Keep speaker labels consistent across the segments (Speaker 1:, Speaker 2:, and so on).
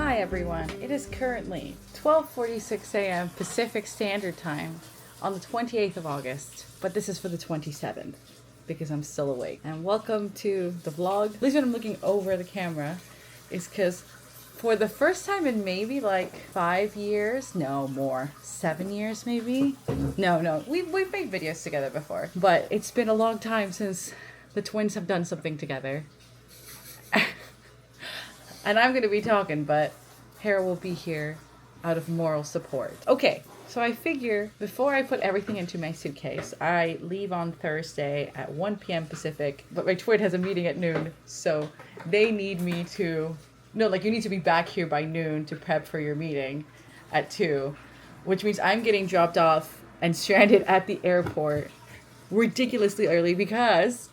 Speaker 1: Hi everyone, it is currently 12:46 a.m. Pacific Standard Time on the 28th of August, but this is for the 27th because I'm still awake. And welcome to the vlog. The reason I'm looking over the camera is because for the first time in maybe like 5 years, no more, 7 years maybe? No, we've made videos together before, but it's been a long time since the twins have done something together. And I'm going to be talking, but Hera will be here out of moral support. Okay, so I figure before I put everything into my suitcase, I leave on Thursday at 1 p.m. Pacific, but my twin has a meeting at noon, so they need me to... No, like you need to be back here by noon to prep for your meeting at 2, which means I'm getting dropped off and stranded at the airport ridiculously early because...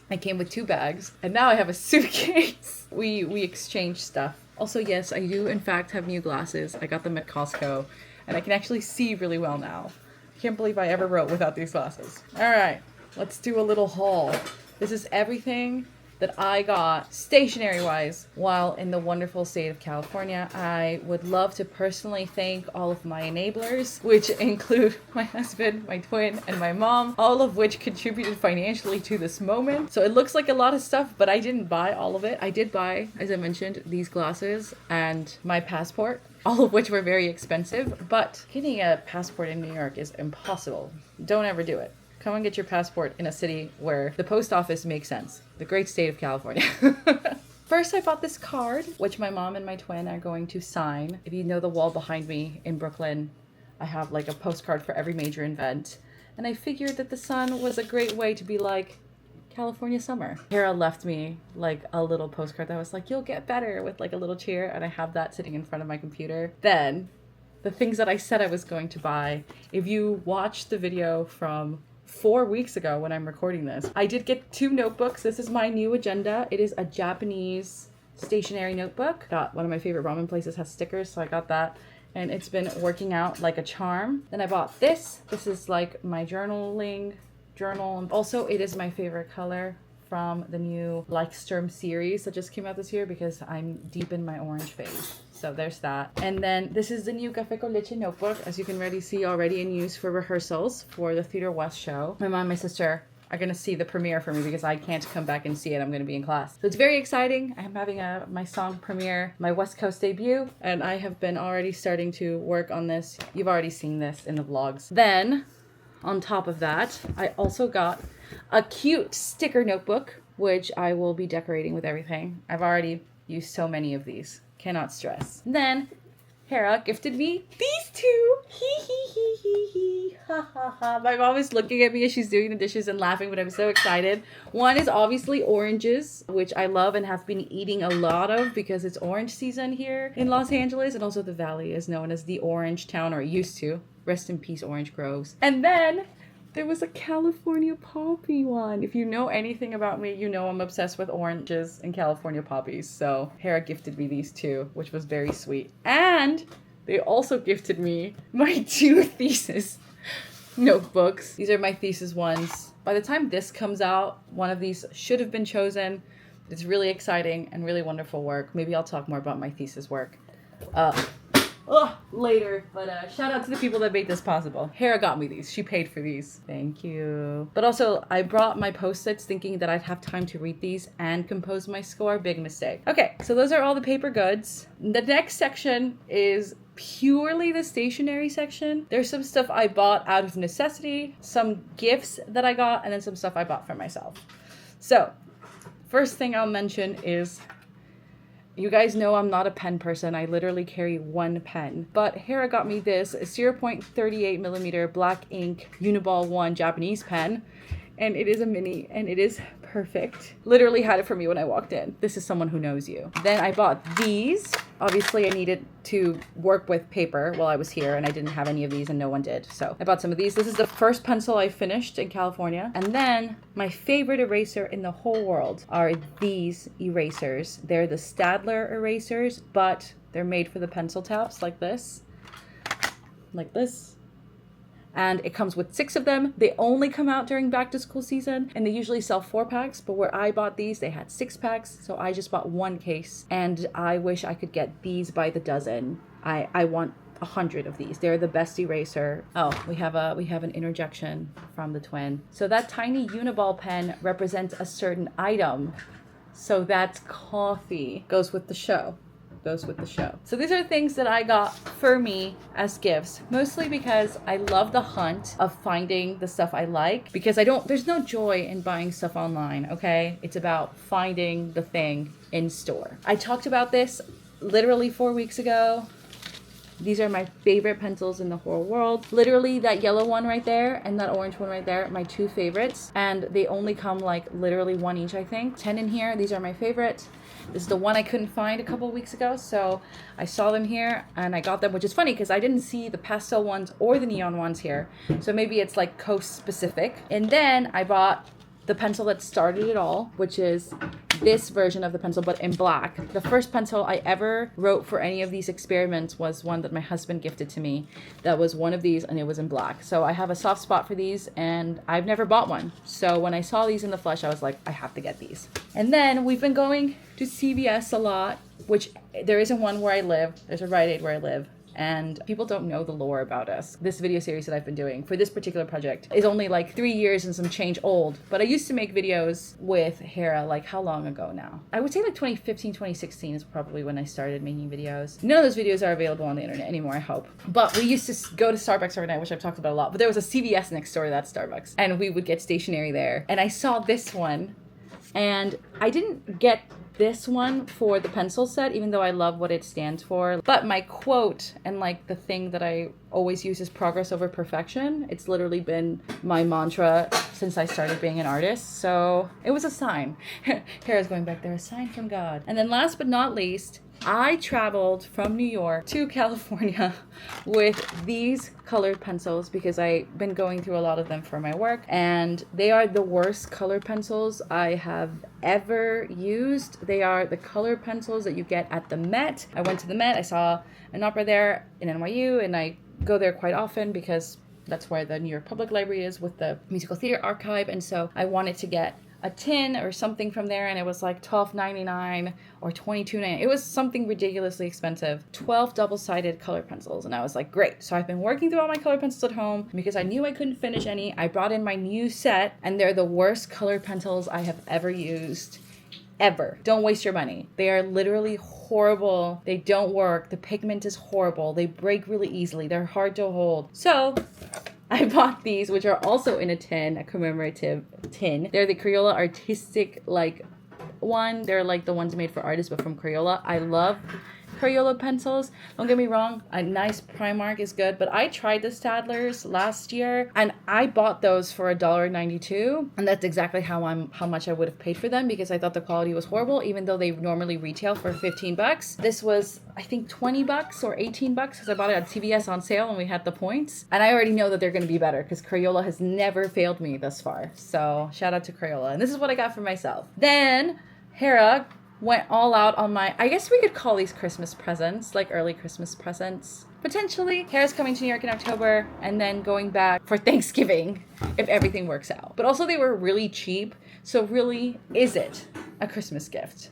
Speaker 1: I came with 2 bags, and now I have a suitcase. We exchanged stuff. Also, yes, I do in fact have new glasses. I got them at Costco, and I can actually see really well now. I can't believe I ever wrote without these glasses. All right, let's do a little haul. This is everything that I got stationery-wise while in the wonderful state of California. I would love to personally thank all of my enablers, which include my husband, my twin, and my mom, all of which contributed financially to this moment. So it looks like a lot of stuff, but I didn't buy all of it. I did buy, as I mentioned, these glasses and my passport, all of which were very expensive, but getting a passport in New York is impossible. Don't ever do it. Come and get your passport in a city where the post office makes sense. The great state of California. First, I bought this card, which my mom and my twin are going to sign. If you know the wall behind me in Brooklyn, I have like a postcard for every major event. And I figured that the sun was a great way to be like, California summer. Hera left me like a little postcard that was like, you'll get better, with like a little cheer. And I have that sitting in front of my computer. Then, the things that I said I was going to buy. If you watched the video from 4 weeks ago when I'm recording this, I did get 2 notebooks. This is my new agenda. It is a Japanese stationery notebook. Got one of my favorite ramen places has stickers, so I got that. And it's been working out like a charm. Then I bought this. This is like my journaling journal. Also, it is my favorite color from the new Likestorm series that just came out this year because I'm deep in my orange phase. So there's that. And then this is the new Café con Leche notebook, as you can already see already in use for rehearsals for the Theater West show. My mom and my sister are going to see the premiere for me because I can't come back and see it. I'm going to be in class. So it's very exciting. I'm having my song premiere, my West Coast debut, and I have been already starting to work on this. You've already seen this in the vlogs. Then, on top of that, I also got a cute sticker notebook, which I will be decorating with everything. I've already used so many of these. Cannot stress. Then Hera gifted me these 2. Hee, ha ha ha. My mom is looking at me as she's doing the dishes and laughing, but I'm so excited. One is obviously oranges, which I love and have been eating a lot of because it's orange season here in Los Angeles, and also the valley is known as the Orange Town, or it used to. Rest in peace, orange groves. And then there was a California poppy one. If you know anything about me, you know I'm obsessed with oranges and California poppies. So Hera gifted me these 2, which was very sweet. And they also gifted me my 2 thesis notebooks. These are my thesis ones. By the time this comes out, one of these should have been chosen. It's really exciting and really wonderful work. Maybe I'll talk more about my thesis work later, but shout out to the people that made this possible. Hera got me these. She paid for these. Thank you. But also, I brought my post-its thinking that I'd have time to read these and compose my score. Big mistake. Okay, so those are all the paper goods. The next section is purely the stationery section. There's some stuff I bought out of necessity, some gifts that I got, and then some stuff I bought for myself. So, first thing I'll mention is... You guys know I'm not a pen person. I literally carry 1 pen. But Hera got me this 0.38 millimeter black ink Uniball 1 Japanese pen. And it is a mini, and it is perfect. Literally had it for me when I walked in. This is someone who knows you. Then I bought these. Obviously, I needed to work with paper while I was here, and I didn't have any of these, and no one did. So I bought some of these. This is the first pencil I finished in California. And then my favorite eraser in the whole world are these erasers. They're the Staedtler erasers, but they're made for the pencil tops like this. Like this. and it comes with 6 of them. They only come out during back to school season, and they usually sell 4 packs, but where I bought these, they had 6 packs, so I just bought 1 case, and I wish I could get these by the dozen. I want 100 of these. They're the best eraser. Oh, we have an interjection from the twin. So that tiny Uniball pen represents a certain item. So that's coffee. Goes with the show. So these are things that I got for me as gifts, mostly because I love the hunt of finding the stuff I like, because there's no joy in buying stuff online, okay? It's about finding the thing in store. I talked about this literally 4 weeks ago. These are my favorite pencils in the whole world. Literally that yellow one right there and that orange one right there, my 2 favorites. And they only come like literally 1 each, I think. 10 in here. These are my favorite. This is the one I couldn't find a couple weeks ago. So I saw them here and I got them, which is funny because I didn't see the pastel ones or the neon ones here. So maybe it's like coast specific. And then I bought the pencil that started it all, which is this version of the pencil, but in black. The first pencil I ever wrote for any of these experiments was one that my husband gifted to me. That was one of these, and it was in black. So I have a soft spot for these, and I've never bought one. So when I saw these in the flesh, I was like, I have to get these. And then we've been going to CVS a lot, which there isn't one where I live. There's a Rite Aid where I live. And people don't know the lore about us. This video series that I've been doing for this particular project is only like 3 years and some change old. But I used to make videos with Hera like how long ago now? I would say like 2015, 2016 is probably when I started making videos. None of those videos are available on the internet anymore, I hope. But we used to go to Starbucks every night, which I've talked about a lot. But there was a CVS next door to that Starbucks. And we would get stationery there. And I saw this one. And I didn't get this one for the pencil set, even though I love what it stands for. But my quote and like the thing that I always use is progress over perfection. It's literally been my mantra since I started being an artist. So it was a sign. Hera's going back there, a sign from God. And then last but not least, I traveled from New York to California with these colored pencils because I've been going through a lot of them for my work, and they are the worst colored pencils I have ever used. They are the colored pencils that you get at the Met. I went to the Met, I saw an opera there in NYU, and I go there quite often because that's where the New York Public Library is with the Musical Theater Archive, and so I wanted to get a tin or something from there, and it was like $12.99 or $22.99. It was something ridiculously expensive. 12 double-sided color pencils, and I was like, great. So I've been working through all my color pencils at home because I knew I couldn't finish any. I brought in my new set, and they're the worst colored pencils I have ever used. Ever. Don't waste your money. They are literally horrible. They don't work. The pigment is horrible. They break really easily. They're hard to hold. So I bought these, which are also in a tin, a commemorative tin. They're the Crayola Artistic, like, one. They're like the ones made for artists, but from Crayola. I love Crayola pencils. Don't get me wrong, a nice Primark is good, but I tried the Stadlers last year, and I bought those for $1.92, and that's exactly how much I would have paid for them because I thought the quality was horrible, even though they normally retail for $15. This was, I think, $20 or $18 because I bought it at CVS on sale and we had the points, and I already know that they're going to be better because Crayola has never failed me thus far. So shout out to Crayola, and this is what I got for myself. Then Hera went all out on my, I guess we could call these Christmas presents, like early Christmas presents. Potentially. Hera's coming to New York in October and then going back for Thanksgiving if everything works out. But also they were really cheap. So really, is it a Christmas gift?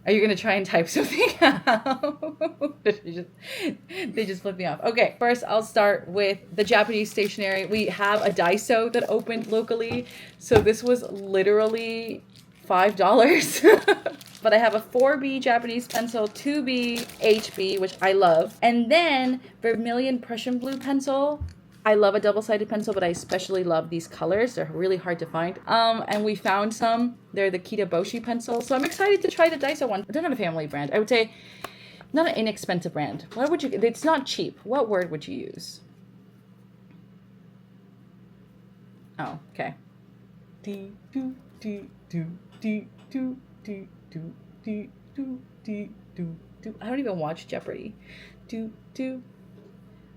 Speaker 1: Are you going to try and type something out? They just flipped me off. Okay, first I'll start with the Japanese stationery. We have a Daiso that opened locally. So this was literally $5. But I have a 4B Japanese pencil, 2B HB, which I love. And then Vermilion Prussian Blue pencil. I love a double-sided pencil, but I especially love these colors. They're really hard to find. And we found some. They're the Kitaboshi pencils. So I'm excited to try the Daiso one. They're not a family brand. I would say not an inexpensive brand. What would you, it's not cheap. What word would you use? Oh, okay. I don't even watch Jeopardy.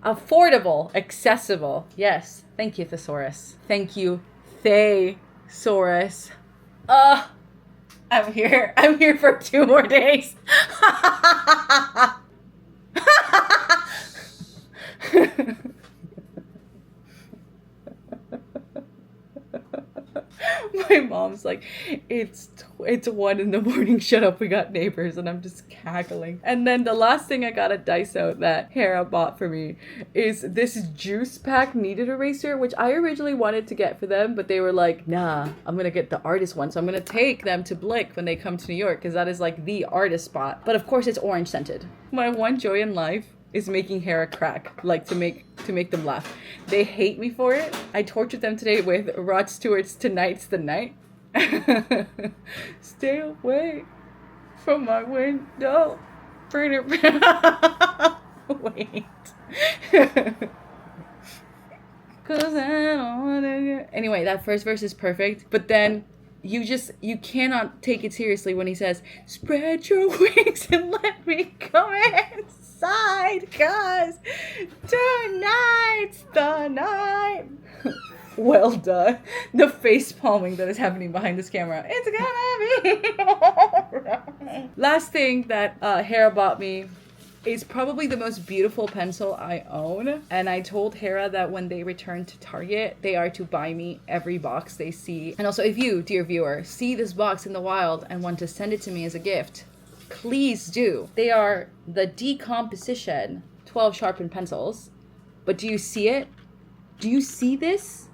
Speaker 1: Affordable, accessible. Yes. Thank you, Thesaurus. Thank you, Thesaurus. I'm here. I'm here for 2 more days. mom's like, it's 1 in the morning. Shut up, we got neighbors. And I'm just cackling. And then the last thing I got at Daiso that Hera bought for me is this juice pack kneaded eraser, which I originally wanted to get for them, but they were like, nah, I'm gonna get the artist one. So I'm gonna take them to Blick when they come to New York, because that is like the artist spot. But of course it's orange scented. My one joy in life is making Hera crack, like to make them laugh. They hate me for it. I tortured them today with Rod Stewart's Tonight's the Night. Stay away from my window. Wait. Cause I don't wanna get... Anyway, that first verse is perfect, but then you cannot take it seriously when he says, spread your wings and let me come inside, cause tonight's the night. Well done. The face palming that is happening behind this camera. It's gonna be alright. Last thing that Hera bought me is probably the most beautiful pencil I own. And I told Hera that when they return to Target, they are to buy me every box they see. And also, if you, dear viewer, see this box in the wild and want to send it to me as a gift, please do. They are the Decomposition 12 sharpened pencils. But do you see it? Do you see this?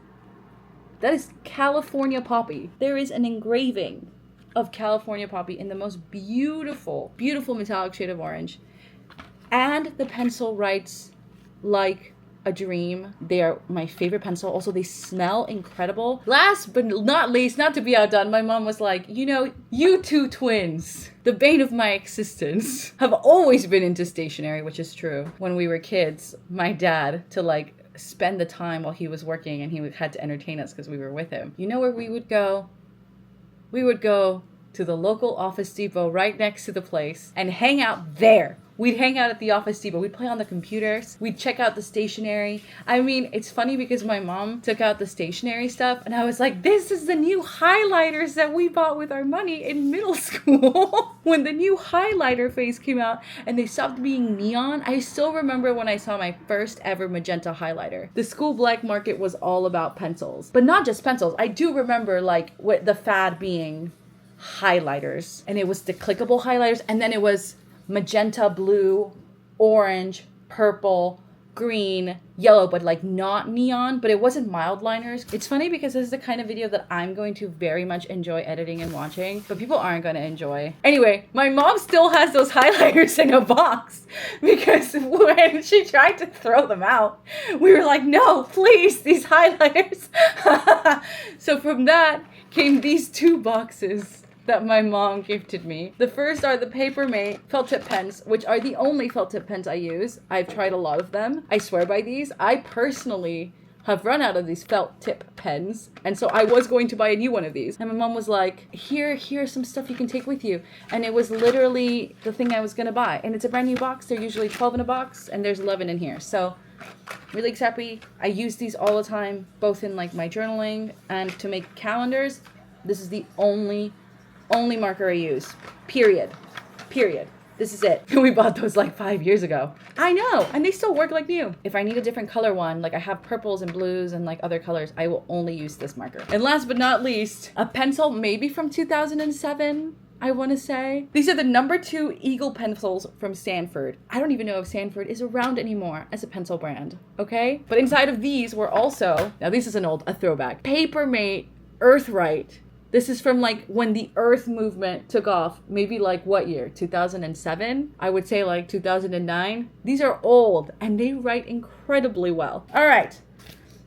Speaker 1: That is California Poppy. There is an engraving of California Poppy in the most beautiful, beautiful metallic shade of orange. And the pencil writes like a dream. They are my favorite pencil. Also, they smell incredible. Last but not least, not to be outdone, my mom was like, you know, you two twins, the bane of my existence, have always been into stationery, which is true. When we were kids, my dad, to like spend the time while he was working and he had to entertain us because we were with him. You know where we would go? We would go to the local Office Depot right next to the place and hang out there. We'd hang out at the Office Depot. We'd play on the computers. We'd check out the stationery. I mean, it's funny because my mom took out the stationery stuff and I was like, this is the new highlighters that we bought with our money in middle school. When the new highlighter phase came out and they stopped being neon, I still remember when I saw my first ever magenta highlighter. The school black market was all about pencils, but not just pencils. I do remember like what the fad being highlighters, and it was the clickable highlighters, and then it was magenta, blue, orange, purple, green, yellow, but like not neon, but it wasn't mild liners. It's funny because this is the kind of video that I'm going to very much enjoy editing and watching, but people aren't going to enjoy. Anyway, my mom still has those highlighters in a box because when she tried to throw them out, we were like, no, please, these highlighters. So from that came these 2 boxes that my mom gifted me. The first are the Papermate felt tip pens, which are the only felt tip pens I use. I've tried a lot of them. I swear by these. I personally have run out of these felt tip pens, and so I was going to buy a new one of these. And my mom was like, here's some stuff you can take with you. And it was literally the thing I was gonna buy. And it's a brand new box. They're usually 12 in a box, and there's 11 in here. So really happy. I use these all the time, both in like my journaling and to make calendars. This is the only marker I use. Period. This is it. We bought those like 5 years ago. I know, and they still work like new. If I need a different color one, like I have purples and blues and like other colors, I will only use this marker. And last but not least, a pencil maybe from 2007, I want to say. These are the number 2 Eagle pencils from Stanford. I don't even know if Stanford is around anymore as a pencil brand, okay? But inside of these were also, now this is a throwback, Papermate Earthright. This is from like when the Earth movement took off, maybe like what year? 2007? I would say like 2009. These are old and they write incredibly well. All right,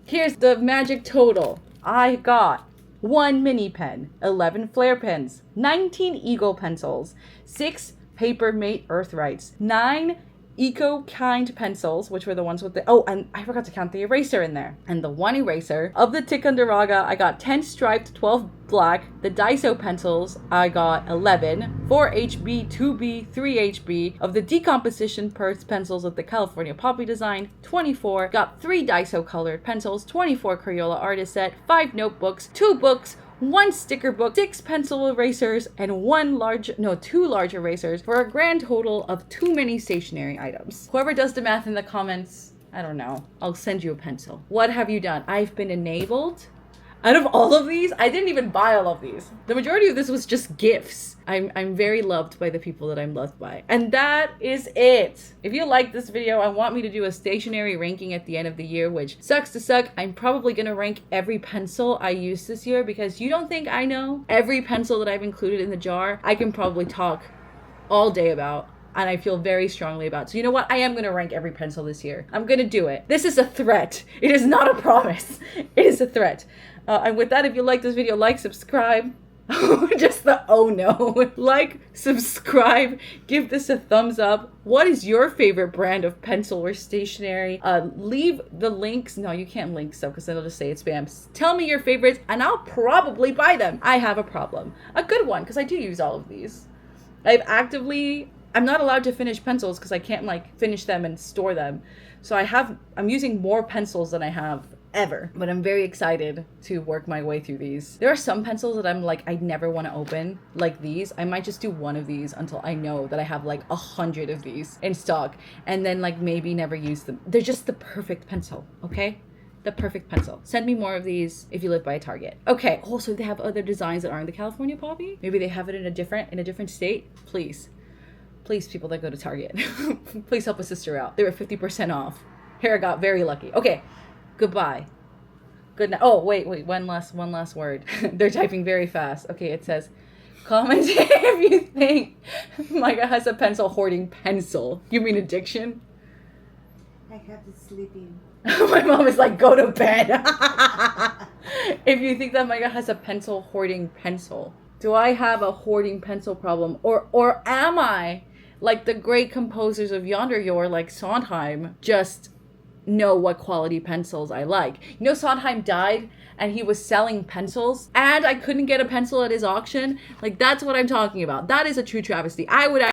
Speaker 1: here's the magic total. I got 1 mini pen, 11 flare pens, 19 Eagle pencils, 6 Papermate Earthrights, 9 Eco-Kind pencils, which were the ones with the... Oh, and I forgot to count the eraser in there. And the 1 eraser. Of the Ticonderoga, I got 10 striped, 12 black. The Daiso pencils, I got 11. 4 HB, 2B, 3 HB. Of the Decomposition pencils of the California Poppy design, 24. Got 3 Daiso colored pencils, 24 Crayola artist set, 5 notebooks, 2 books, 1 sticker book, 6 pencil erasers, and 2 large erasers for a grand total of 2 mini stationery items. Whoever does the math in the comments, I don't know, I'll send you a pencil. What have you done? I've been enabled. Out of all of these, I didn't even buy all of these. The majority of this was just gifts. I'm very loved by the people that I'm loved by. And that is it. If you like this video and want me to do a stationery ranking at the end of the year, which sucks to suck, I'm probably gonna rank every pencil I used this year, because you don't think I know every pencil that I've included in the jar. I can probably talk all day about, and I feel very strongly about. So you know what? I am going to rank every pencil this year. I'm going to do it. This is a threat. It is not a promise. It is a threat. And with that, if you like this video, like, subscribe. Just the oh no. Like, subscribe, give this a thumbs up. What is your favorite brand of pencil or stationery? Leave the links. No, you can't link stuff because then it'll just say it's spam. Tell me your favorites and I'll probably buy them. I have a problem. A good one, because I do use all of these. I'm not allowed to finish pencils because I can't like finish them and store them. So I'm using more pencils than I have ever, but I'm very excited to work my way through these. There are some pencils that I'm like, I never want to open, like these. I might just do one of these until I know that I have like 100 of these in stock, and then like maybe never use them. They're just the perfect pencil, okay? The perfect pencil. Send me more of these if you live by a Target. Okay, also they have other designs that aren't the California Poppy. Maybe they have it in a different state. Please, people that go to Target, please help a sister out. They were 50% off. Hera got very lucky. Okay, goodbye. Good night. Oh, wait, one last word. They're typing very fast. Okay, it says, comment if you think Micah has a pencil hoarding pencil. You mean addiction?
Speaker 2: I have to sleep in.
Speaker 1: My mom is like, go to bed. If you think that Micah has a pencil hoarding pencil. Do I have a hoarding pencil problem? Or am I like the great composers of Yonder Yore, like Sondheim, just know what quality pencils I like? You know, Sondheim died and he was selling pencils and I couldn't get a pencil at his auction. Like, that's what I'm talking about. That is a true travesty. I would